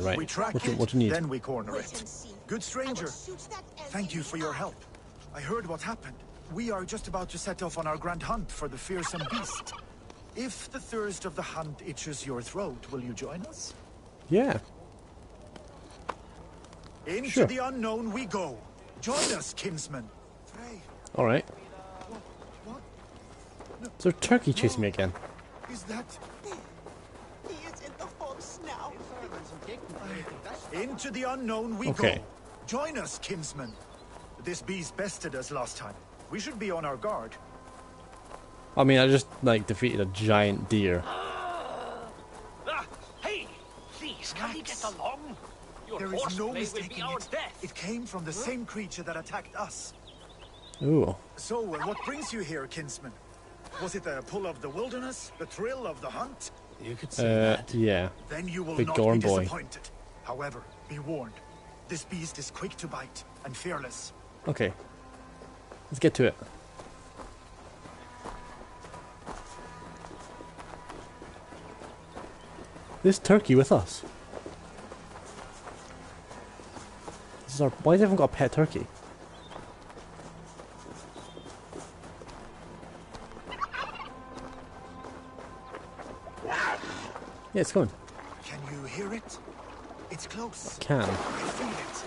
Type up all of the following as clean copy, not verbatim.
Right. We track What do it, you need? then we corner it. Good stranger. Thank you for your help. I heard what happened. We are just about to set off on our grand hunt for the fearsome beast. If the thirst of the hunt itches your throat, will you join us? Yeah. Into Sure. the unknown we go. Join us, kinsman. All right. What? Is there a turkey chasing me again? Is that... He is in the house now. Into the unknown we Okay. go. Join us, kinsman. This beast bested us last time. We should be on our guard. I mean, I just like defeated a giant deer. Hey, please, can we get along? Your There is no horseplay will be mistaking our it. death. It came from the same creature that attacked us. Ooh. So, what brings you here, kinsman? Was it the pull of the wilderness? The thrill of the hunt? You could say that. Yeah. Then you will Big not Gorn be boy. disappointed. However, be warned. This beast is quick to bite and fearless. Okay. Let's get to it. This turkey with us. This is our. Why has everyone got a pet turkey? Yeah, it's coming. Can you hear it? It's close. Can. I feel it.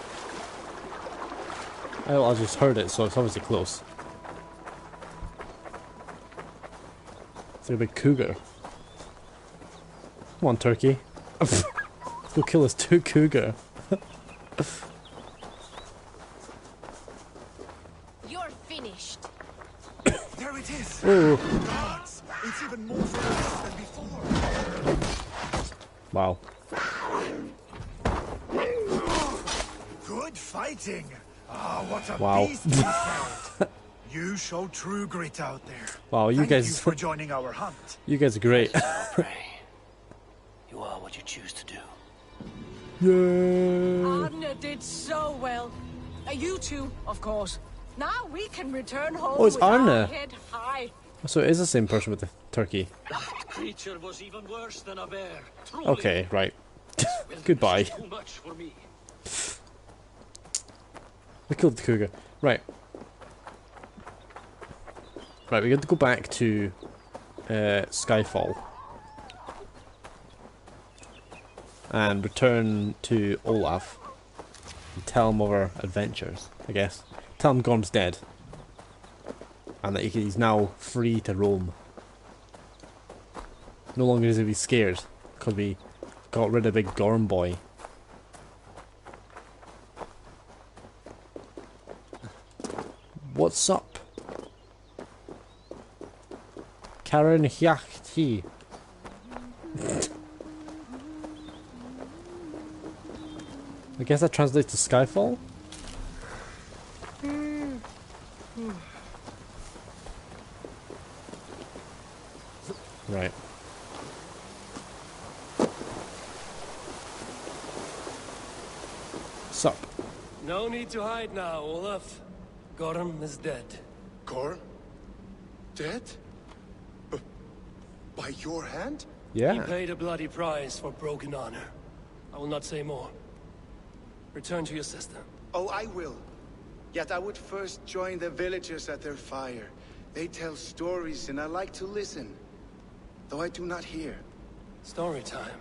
Oh, I just heard it, so it's obviously close. It's like a big cougar. Come on, turkey. Go kill this cougar. You're finished. There it is. Oh, Gods, it's even more ferocious than before. wow. Good fighting. Ah, what a Wow. beast we found. You show true grit out there. Wow, you Thank guys. you for joining our hunt. You guys are great. Pray. You are what you choose to do. Yeah. Anna did so well. You two, of course. Now we can return home Oh, it's with our Arne. head high. So it is the same person with the turkey. That creature was even worse than a bear. Truly. Okay, right. Goodbye. Too much for me. We killed the cougar. Right. Right, we got to go back to Skyfall. And return to Olaf. And tell him of our adventures, I guess. Tell him Gorm's dead. And that he's now free to roam. No longer is he scared. Because we got rid of big Gorm boy. What's up? Karen Hyachti. I guess that translates to Skyfall? Right. Sup? No need to hide now, Olaf. Gorm is dead. Gorm? Dead? By your hand? He Yeah. paid a bloody price for broken honor. I will not say more. Return to your sister. Oh, I will. Yet I would first join the villagers at their fire. They tell stories and I like to listen. Though I do not hear. Story time.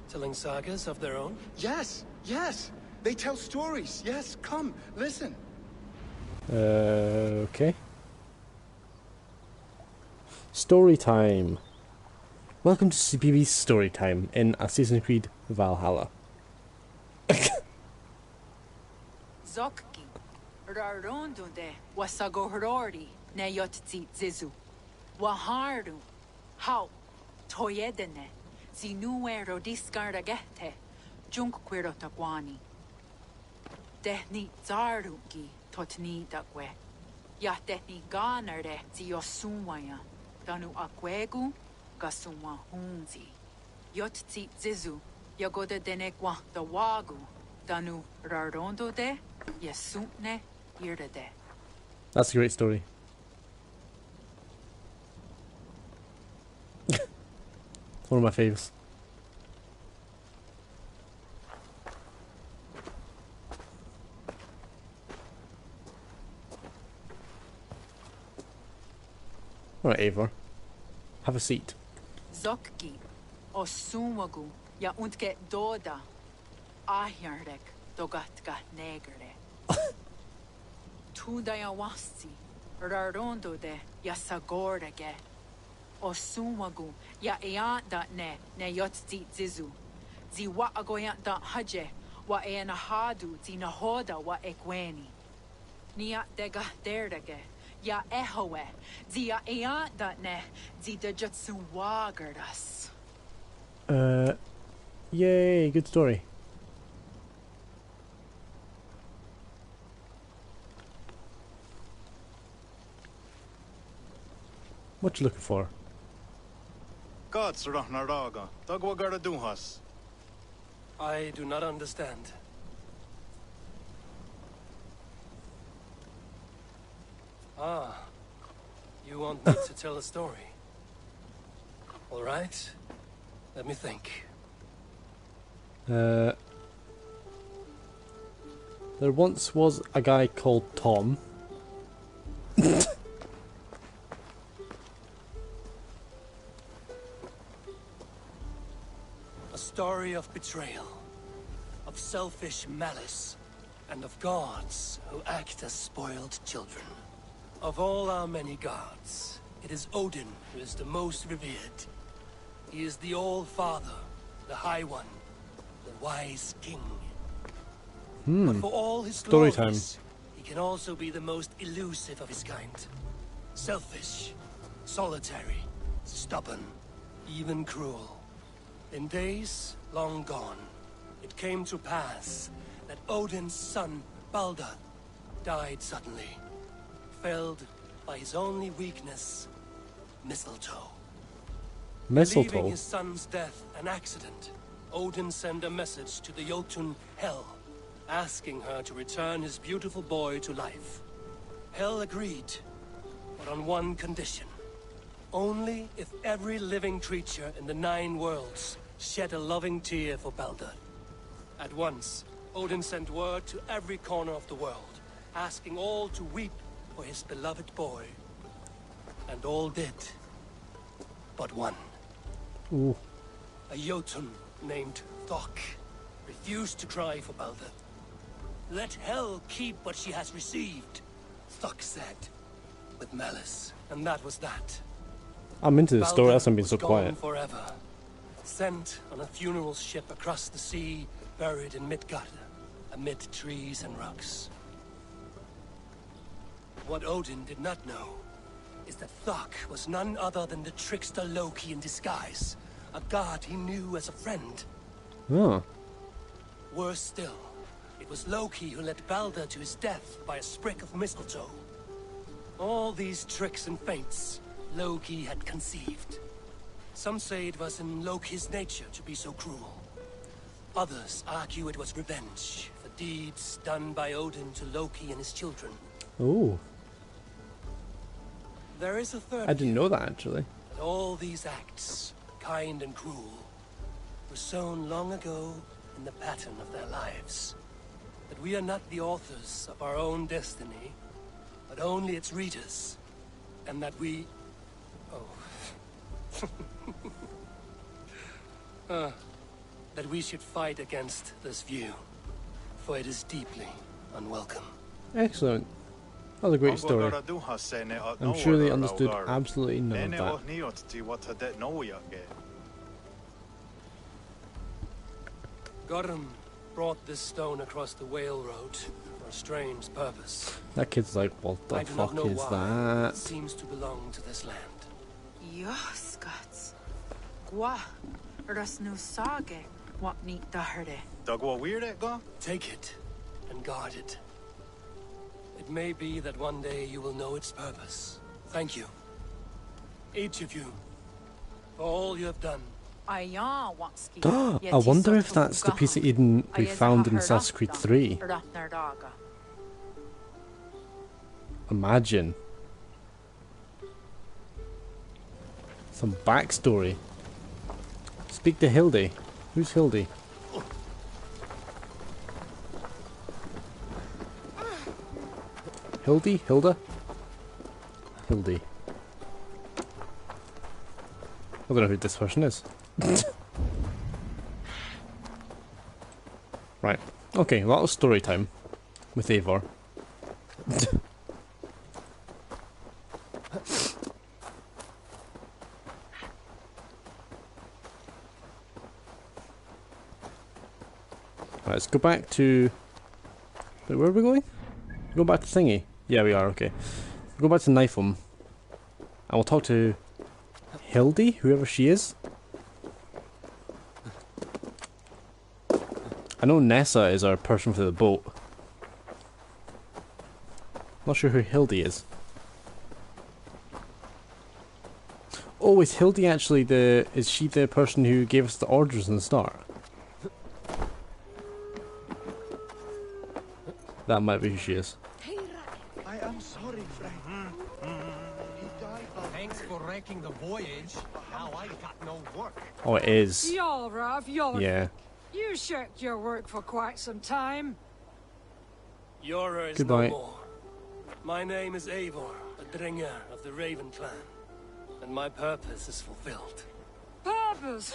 Telling sagas of their own? Yes, yes! They tell stories. Yes, come, listen. Okay. Story time. Welcome to CPB's story time in Assassin's Creed Valhalla. Zokki. Rarondunde. Wasagohorori. Neyotzi zizu. Waharu. How. Toyedene. Zinuero discardagete. Junkquirotagwani. Dehni zaruki. Totni dagwe. Yatehni ganare ziosumwaya. Danu akwegu. Gasuma hunzi. Yotzi zizu. Yagoda denekwa the wagu. Danu rarondo de. Yesutne irede. That's a great story. One of my faves. Alright, Eivor. Have a seat. Zokki, o sumagu, ya untke doda, ahjarek, dogatka negere. Tudaya wasti, rarondo de, ya sagorege. O sumagu, ya eanda ne yotzi zizu. Zi wa agoyant da haje, wa eanahadu, zi nahoda wa ekweni. Nia dega derdege. Ya ehoe, zia eanda ne, zi de jutsu wagardas. Yay, good story. What you looking for? Gods Rahnaraga, Dagwagara Duhas. I do not understand. Ah, you want me to tell a story? All right, let me think. There once was a guy called Tom. A story of betrayal, of selfish malice, and of gods who act as spoiled children. Of all our many gods, it is Odin who is the most revered. He is the All-Father, the High One, the Wise King. But for all his Story glories, he can also be the most elusive of his kind. Selfish, solitary, stubborn, even cruel. In days long gone, it came to pass that Odin's son, Baldur, died suddenly, felled by his only weakness, mistletoe. Believing Mistletoe? his son's death an accident, Odin sent a message to the Jotun Hel, asking her to return his beautiful boy to life. Hel agreed, but on one condition. Only if every living creature in the 9 worlds shed a loving tear for Baldur. At once, Odin sent word to every corner of the world, asking all to weep for his beloved boy. And all did, but one. Ooh. A Jotun named Thok refused to cry for Baldur. Let Hel keep what she has received, Thok said, with malice. And that was that. I'm into this story, Baldur that's why I'm being was so gone quiet. forever. Sent on a funeral ship across the sea, buried in Midgard, amid trees and rocks. What Odin did not know is that Thok was none other than the trickster Loki in disguise, a god he knew as a friend. Oh. Worse still, it was Loki who led Baldur to his death by a sprig of mistletoe. All these tricks and feints Loki had conceived. Some say it was in Loki's nature to be so cruel. Others argue it was revenge for deeds done by Odin to Loki and his children. Ooh. There is a third I didn't view know that actually. that all these acts, kind and cruel, were sown long ago in the pattern of their lives. That we are not the authors of our own destiny, but only its readers. And that we... oh. That we should fight against this view, for it is deeply unwelcome. Excellent. That was a great story. I'm sure they understood absolutely none of that. Gorm brought this stone across the Whale Road for a strange purpose. That kid's like, what the I do not fuck know is why. that? It seems to belong to this land. Yoskats. Gwa. Rasnu sage. What neat daherde. Take it and guard it. It may be that one day you will know its purpose. Thank you, each of you, for all you have done. I wonder if that's the piece of Eden we found in Assassin's Creed 3. Imagine. Some backstory. Speak to Hildy. Who's Hildy? Hildy? Hilda? Hildy. don't know who this person is. Right. Okay, well, that was story time with Eivor. Right, let's go back to... Wait, where are we going? Go back to Thingy. Yeah, we are, okay. Go back to Niflheim. And we'll talk to Hildy, whoever she is. I know Nessa is our person for the boat. Not sure who Hildy is. Oh, is Hildy actually the... Is she the person who gave us the orders in the start? That might be who she is. I am sorry, Frank. He died while Thanks for wrecking the voyage. Now I got no work. Oh, it is. Jarl, Rav, Jarl. Yeah. You shirked your work for quite some time. Yora is Goodbye. no more. My name is Eivor, a Dringer of the Raven clan, and my purpose is fulfilled. Purpose?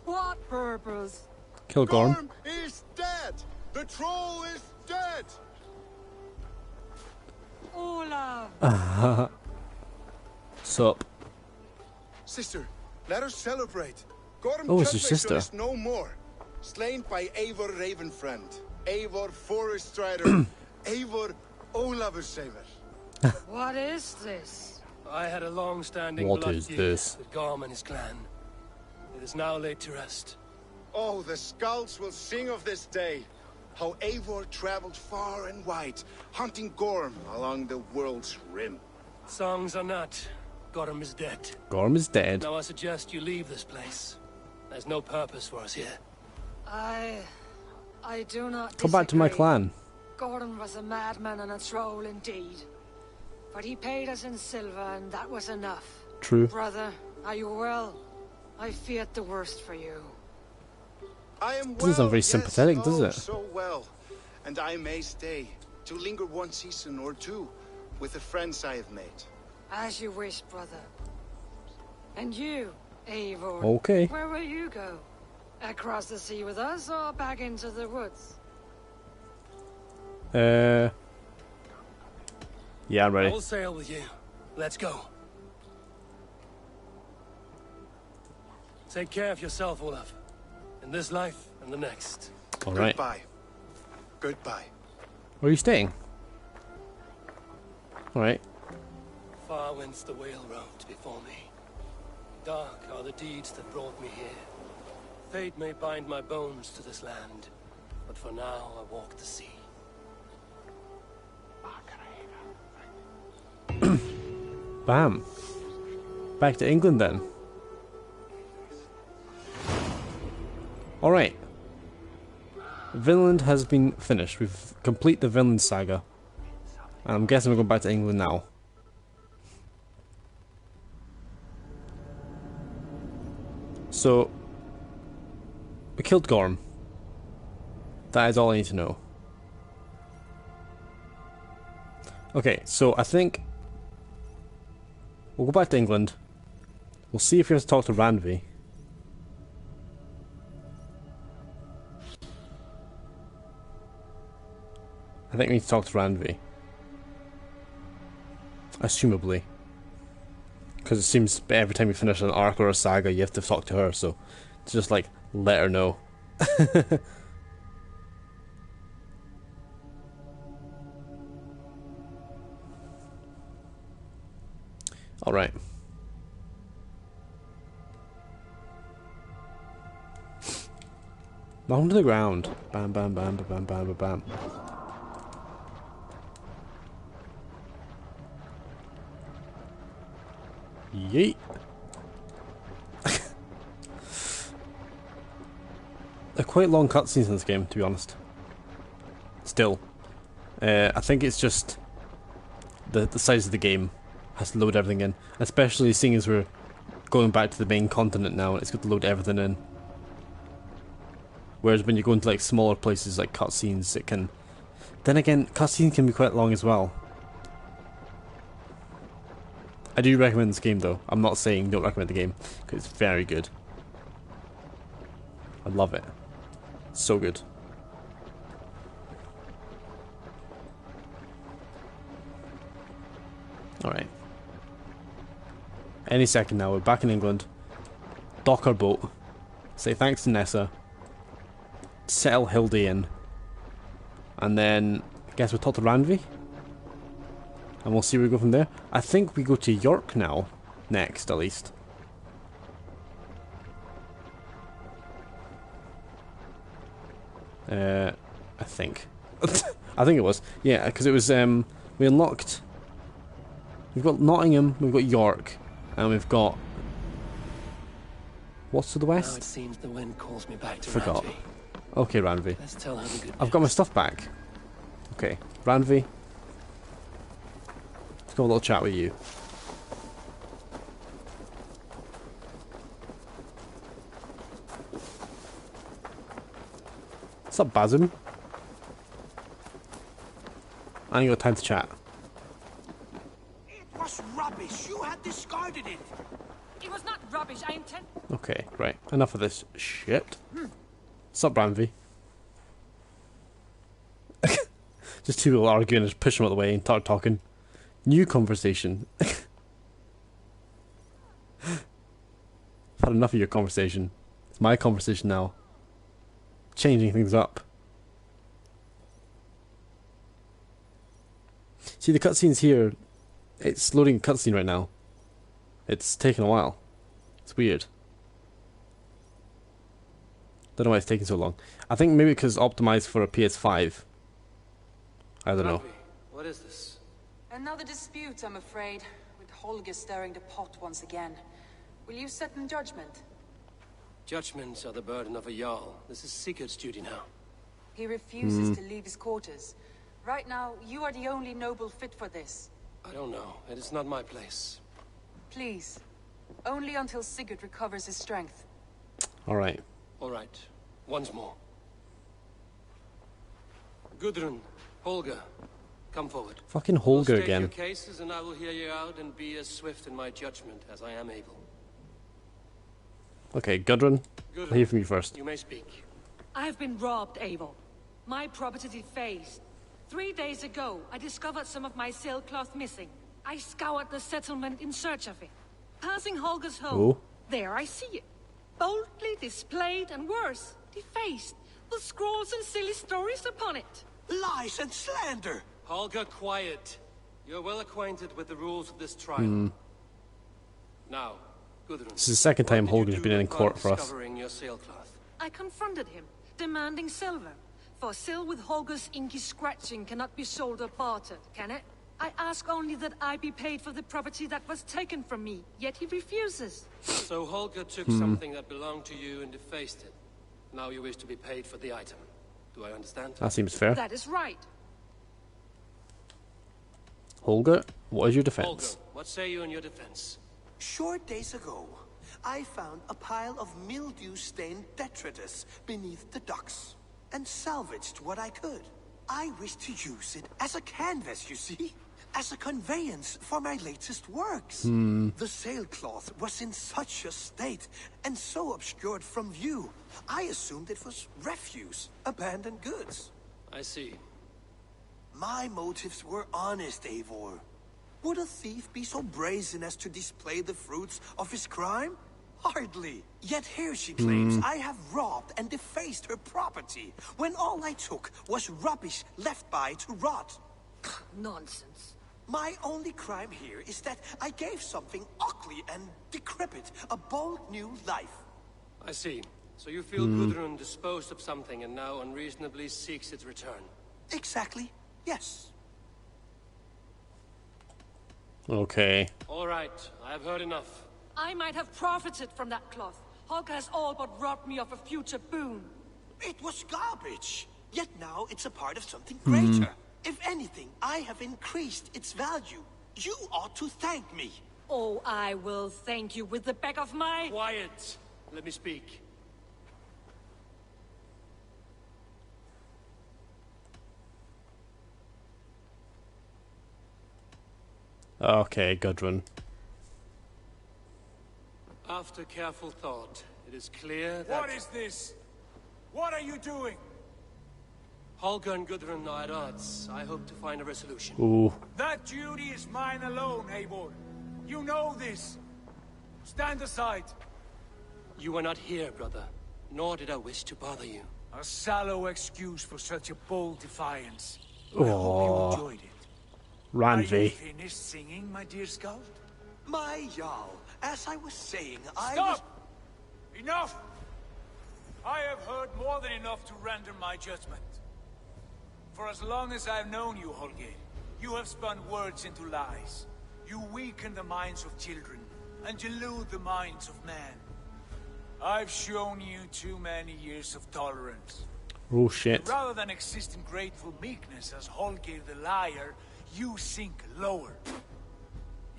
What purpose? Kill Gorm. Gorm is dead! The troll is dead! Olaf. Sup. Sister, let us celebrate. Gorm Oh, it's your Kjellvegsson sister. is no more. Slain by Eivor Ravenfriend, Eivor Forest Strider, Eivor Ólafursaver. What is this? I had a long-standing What blood is feud this? with Gorm and his clan. It is now laid to rest. Oh, the skulls will sing of this day. How Eivor traveled far and wide, hunting Gorm along the world's rim. Songs are not. Gorm is dead. Gorm is dead. Now I suggest you leave this place. There's no purpose for us here. I do not Come back to my disagree. clan. Gordon was a madman and a troll indeed. But he paid us in silver and that was enough. True. Brother, are you well? I feared the worst for you. I am well, Doesn't sound very yes, sympathetic, does oh, it? so well. And I may stay, to linger one season or two, with the friends I have made. As you wish, brother. And you, Eivor. Okay. Where will you go? Across the sea with us or back into the woods? Yeah, I'm I ready. will sail with you. Let's go. Take care of yourself, Olaf. In this life and the next. Alright. Goodbye. Goodbye. Where are you staying? Alright. Far went the whale road before me. Dark are the deeds that brought me here. Fate may bind my bones to this land, but for now I walk the sea. Bam. Back to England then. Alright. Vinland has been finished. We've completed the Vinland saga. And I'm guessing we're going back to England now. So, we killed Gorm. That is all I need to know. Okay, so I think we'll go back to England. We'll see if we have to talk to Randvi. I think we need to talk to Randvi. Assumably. Because it seems every time you finish an arc or a saga, you have to talk to her, so just like, let her know. Alright. Down to the ground. Bam, bam, bam, bam, bam, bam, bam. Yeet. They're quite long cutscenes in this game, to be honest. Still. I think it's just the size of the game has to load everything in. Especially seeing as we're going back to the main continent now, and it's got to load everything in. Whereas when you go into like smaller places like cutscenes, it can... Then again, cutscenes can be quite long as well. I do recommend this game though. I'm not saying don't recommend the game, because it's very good. I love it. It's so good. Alright. Any second now, we're back in England. Dock our boat. Say thanks to Nessa. Settle Hildy in. And then, I guess we'll talk to Ranvi. And we'll see where we go from there. I think we go to York now. Next, at least. I think. I think it was. Yeah, because it was, we unlocked... We've got Nottingham, we've got York, and we've got... What's to the west? Now it seems the wind calls me back to Forgot. Ranvi. Okay, Ranvi. Let's tell her the good I've got my stuff back. Okay, Ranvi. Let's go have a little chat with you. What's up, Bazum? I ain't got time to chat. It was rubbish. You had discarded it. It was not rubbish. I intend. Okay, right. Enough of this shit. What's up, Ranvi? Just two people arguing, just push them out of the way and start talking. New conversation. I've had enough of your conversation. It's my conversation now. Changing things up. See, the cutscenes here, it's loading a cutscene right now. It's taking a while. It's weird. Don't know why it's taking so long. I think maybe because it's optimized for a PS5. I don't know. What is this? Another dispute, I'm afraid, with Holger stirring the pot once again. Will you set in judgment? Judgments are the burden of a Jarl. This is Sigurd's duty now. He refuses to leave his quarters. Right now, you are the only noble fit for this. I don't know. It is not my place. Please. Only until Sigurd recovers his strength. Alright. All right. Once more. Gudrun, Holger, come forward. Fucking Holger State again. your cases and I will hear you out and be as swift in my judgment as I am able. Okay, Gudrun, I'll hear from you first. You may speak. I have been robbed, Eivor. My property defaced. 3 days ago, I discovered some of my sailcloth missing. I scoured the settlement in search of it. Passing Holger's home, Oh. there I see it. Boldly displayed and worse, defaced, with scrolls and silly stories upon it. Lies and slander. Holger, quiet. You're well acquainted with the rules of this trial. Now, Gudrun. This is the second time Holger's been in court for us. Discovering your sailcloth. I confronted him, demanding silver. For sil with Holger's inky scratching cannot be sold or bartered, can it? I ask only that I be paid for the property that was taken from me, yet he refuses. So Holger took something that belonged to you and defaced it. Now you wish to be paid for the item. Do I understand? That seems fair. That is right. Holger, what is your Holger, defense? what say you in your defense? Short days ago, I found a pile of mildew-stained detritus beneath the docks, and salvaged what I could. I wish to use it as a canvas, you see? As a conveyance for my latest works. The sailcloth was in such a state, and so obscured from view, I assumed it was refuse, abandoned goods. I see. My motives were honest, Eivor. Would a thief be so brazen as to display the fruits of his crime? Hardly. Yet here she claims I have robbed and defaced her property, when all I took was rubbish left by to rot. Nonsense. My only crime here is that I gave something ugly and decrepit a bold new life. I see. So you feel Gudrun disposed of something and now unreasonably seeks its return. Exactly. Yes. Okay. All right, I have heard enough. I might have profited from that cloth. Holger has all but robbed me of a future boon. It was garbage. Yet now it's a part of something greater. If anything, I have increased its value. You ought to thank me. Oh, I will thank you with the back of my... Quiet! Let me speak. Okay, Gudrun. After careful thought, it is clear that... What is this? What are you doing? Holger and Gudrun are at odds. I hope to find a resolution. Ooh. That duty is mine alone, Eivor. You know this. Stand aside. You are not here, brother. Nor did I wish to bother you. A sallow excuse for such a bold defiance. I Oh. hope you enjoyed it. Are you Ranvi. finished singing, my dear scout? My Jarl, as I was saying, Stop! Enough! I have heard more than enough to render my judgment. For as long as I've known you, Holger, you have spun words into lies. You weaken the minds of children, and delude the minds of men. I've shown you too many years of tolerance. Oh shit. Rather than exist in grateful meekness as Holger the liar, you sink lower.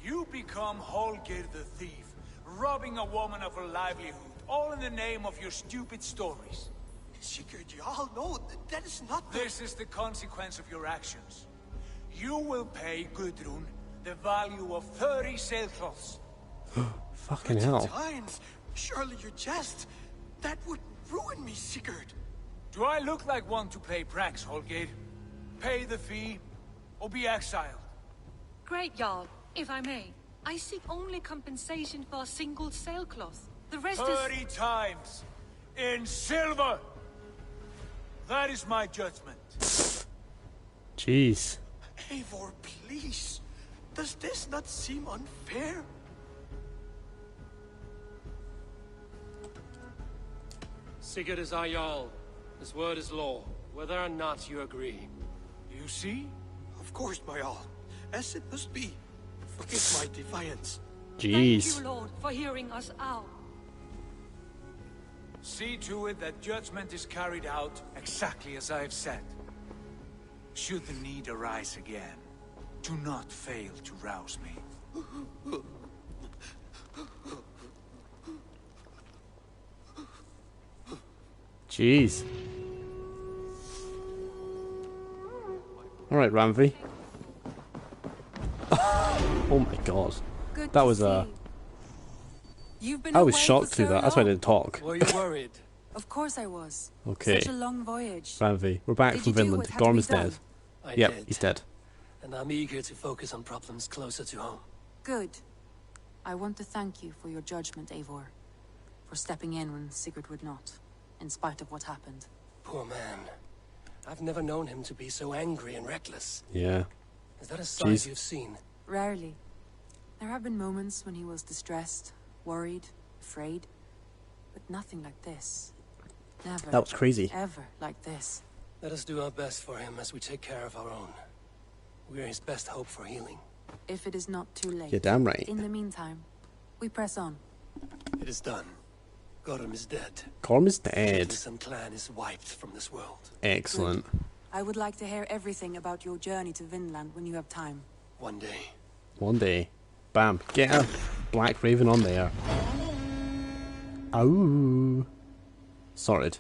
You become Holger the thief, robbing a woman of her livelihood, all in the name of your stupid stories. Sigurd, Jarl, no, that is not the... This is the consequence of your actions. You will pay Gudrun the value of 30 sailcloths. Fucking hell. Times. Surely you jest. That would ruin me, Sigurd. Do I look like one to play pranks, Holger? Pay the fee, or be exiled. Great, Jarl. If I may, I seek only compensation for a single sailcloth. The rest 30 times. In silver. That is my judgment. Jeez. Eivor, please. Does this not seem unfair? Sigurd is our Jarl. His word is law, whether or not you agree. You see? Of course, my Jarl. As it must be. Forgive my defiance. Jeez. Thank you, Lord, for hearing us out. See to it that judgment is carried out exactly as I have said. Should the need arise again, do not fail to rouse me. Jeez. Alright, Ranvi. Oh my god. Good That to was see. You've been I was away shocked for through so that. That's why I long. didn't talk. Were you worried? Of course I was. Okay. Such a long voyage. Ranvi, we're back Did from you do Finland. what had to Gorm be is dead. done? I Yep, did. he's dead. And I'm eager to focus on problems closer to home. Good. I want to thank you for your judgment, Eivor. For stepping in when Sigurd would not, in spite of what happened. Poor man. I've never known him to be so angry and reckless. Yeah. Is that a side Jeez. you've seen? Rarely. There have been moments when he was distressed, worried, afraid. But nothing like this. Never. That was crazy. Ever like this. Let us do our best for him as we take care of our own. We are his best hope for healing. If it is not too late. You're damn right. In the meantime, we press on. It is done. Gorm is dead. Gorm is dead. His and clan is wiped from this world. Excellent. I would like to hear everything about your journey to Vinland when you have time. One day. One day. Bam. Get a Black Raven on there. Ow. Sorted.